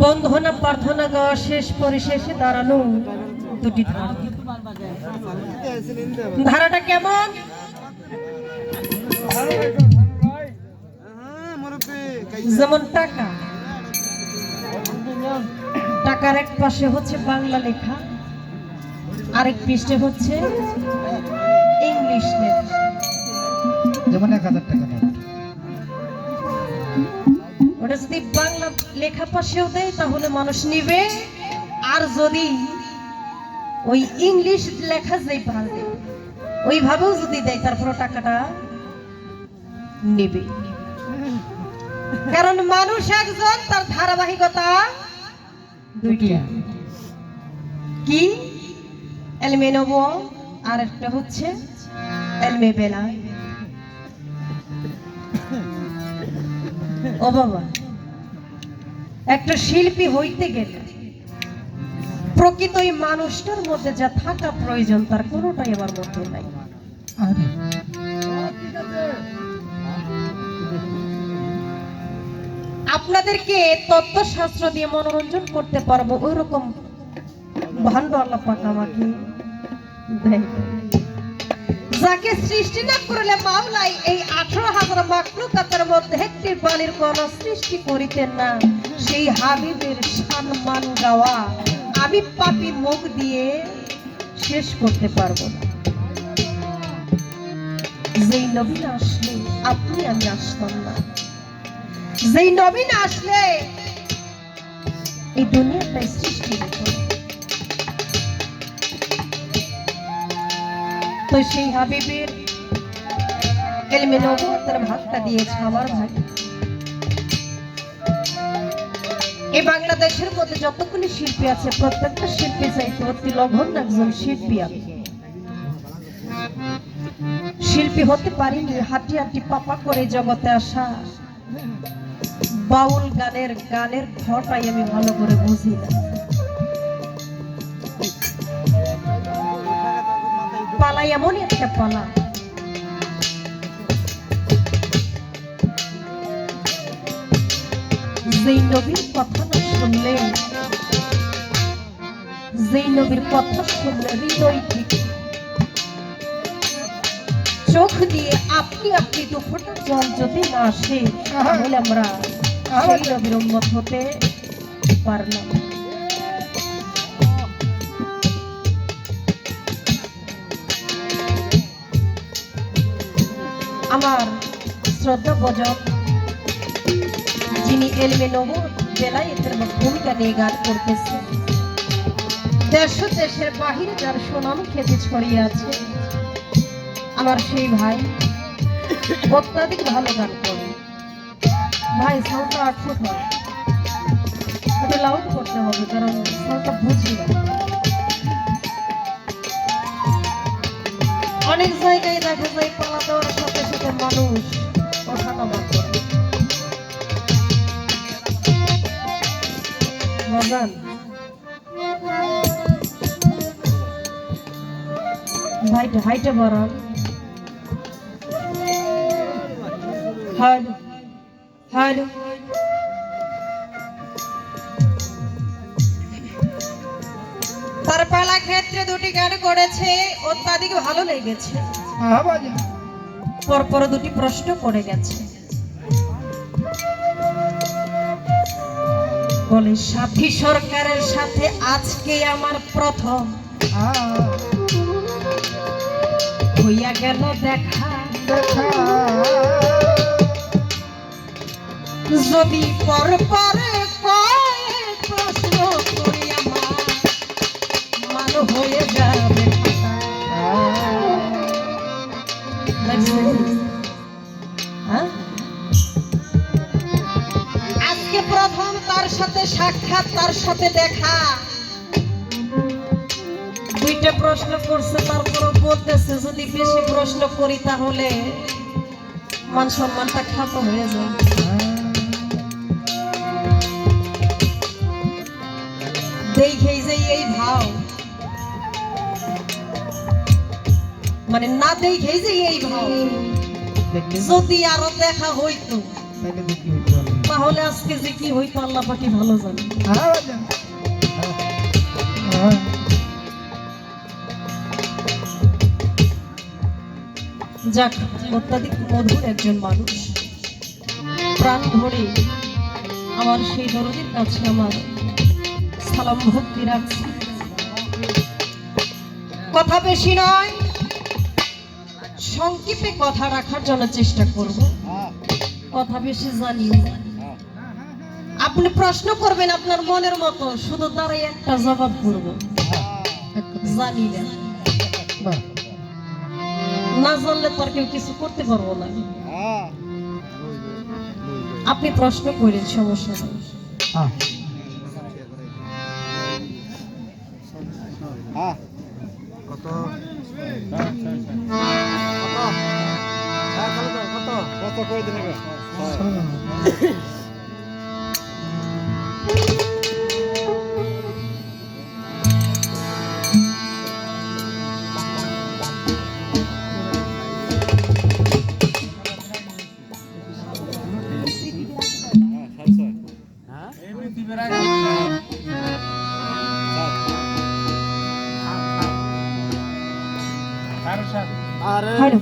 বন্ধনা প্রার্থনা গাওয়া শেষ পরিশেষে দাঁড়ানো দুটি ধারা। ধারাটা কেমন? যেমন টাকা, টাকার এক পাশে হচ্ছে বাংলা লেখা, আরেক পৃষ্ঠে হচ্ছে ইংলিশ লেখা। যেমন 1000 টাকা নোট, ওটা যদি বাংলা লেখা পাশেও দেয় তাহলে মানুষ নিবে, আর যদি ওই ইংলিশ লেখা যেই পারবে ওইভাবেও যদি দেয় তারপর টাকাটা নেবে। কারণ মানুষ একজন, তার ধারাবাহিকতা দুইটা, কি এলমে নব আর একটা হচ্ছে এলমে বেলা। ও বাবা, একটা শিল্পী হইতে গেলে প্রকৃত এই মানুষটার মধ্যে যা থাকা প্রয়োজন তার কোনোটাই আমার মধ্যে নাই। আপনাদেরকে তত্ত্বশাস্ত্র দিয়ে মনোরঞ্জন করতে পারবো ওই রকম ভান্ড আল্লাহ পাক আমাকে দেয়। যাকে সৃষ্টি না করলে মাওলাই এই 18,000 মাখলুকাতের মধ্যে একটি বাণীর কোন সৃষ্টি করিতেন না, সেই হাবিবের সম্মান গাওয়া আমি পাপী মুখ দিয়ে শেষ করতে পারবো না। যেই নবী না আসলে আপনি আমি আসতাম না, যেই নবী না আসলে এই দুনিয়াটাই সৃষ্টি হতো। তো সেই হাবিবের এলমে নবুয়তের ভাগটা দিয়েছে আমার ভাই। এই বাংলাদেশের মধ্যে যতগুলি শিল্পী আছে প্রত্যেকটা শিল্পী চাইতে অতি লঘন্য একজন শিল্পী। আমি শিল্পী হতে পারিনি, হাঁটি হাঁটি পাপা করে জগতে আসা। বাউল গানের ঘরটাই আমি ভালো করে বুঝি না। পালা এমনই একটা পালা, যেই নবীর কথা না শুনলে, যেই নবীর কথা শুনলে হৃদয় থেকে চোখ দিয়ে আপনি আপনি দুঃখটা জল যদি না আসে তাহলে আমরা সেই নবীর উম্মত হতে পারলাম। আমার শ্রদ্ধা ভজন যিনি এলমে নবুয়ত বেলায়েতের ভূমিকা নিয়ে গান করতেছে, দেশ দেশের বাহিরে যার সুনাম খ্যাতি ছড়িয়ে আছে, আমার সেই ভাই অত্যাধিক ভালো গান করে। ভাই সাউন্ডটা 8 ফুট হয়, একটু লাউড করতে হবে কারণ সাউন্ডটা বুঝি না। অনেক জায়গায় দেখা যায় পালা দেওয়ার সাথে সাথে মানুষ ওঠানামা করে। ভাইটা বরান হ্যালো হ্যালো। তার পালা ক্ষেত্রে দুটি গান করেছে, অত্যাধিক ভালো লেগেছে। পরপর দুটি প্রশ্ন পড়ে গেছে। বলে সাথী সরকারের সাথে আজকে আমার প্রথম হইয়া গেল দেখা, যদি পর পরে প্রশ্ন করি আমার মান হয়ে যাবে। আজকে প্রথম তার সাথে সাক্ষাৎ, তার সাথে দেখা, দুইটা প্রশ্ন করছে, তারপরও বলতেছে যদি বেশি প্রশ্ন করি তাহলে মান সম্মানটা খাত হয়ে যায়। দেখেই যে এই ভাব, মানে না দেখেই যে এই ভাব, যদি আরো দেখা হইতো তাহলে আজকে যে কি হইতো আল্লাহ পাকি ভালো জানে। হ্যাঁ বাজান। হ্যাঁ। যাক, অত্যাধিক মধুর একজন মানুষ, প্রাণ ভরে আমার সেই দরদির কাছে আমার সালাম ভক্তি রাখছি। কথা বেশি নয়, সংক্ষেপে কথা রাখার জন্য চেষ্টা করব। কথা বেশি জানিও না। আপনি প্রশ্ন করবেন আপনার মনের মতো, শুধু তারাই একটা জবাব করব, এক কথা। জানি না। বাহ। না জানলে তো আর কেউ কিছু করতে পারবো না। আপনি প্রশ্ন করেন, সমস্যা নেই। হ্যাঁ। কত? কত করে দিলে গো? হারো।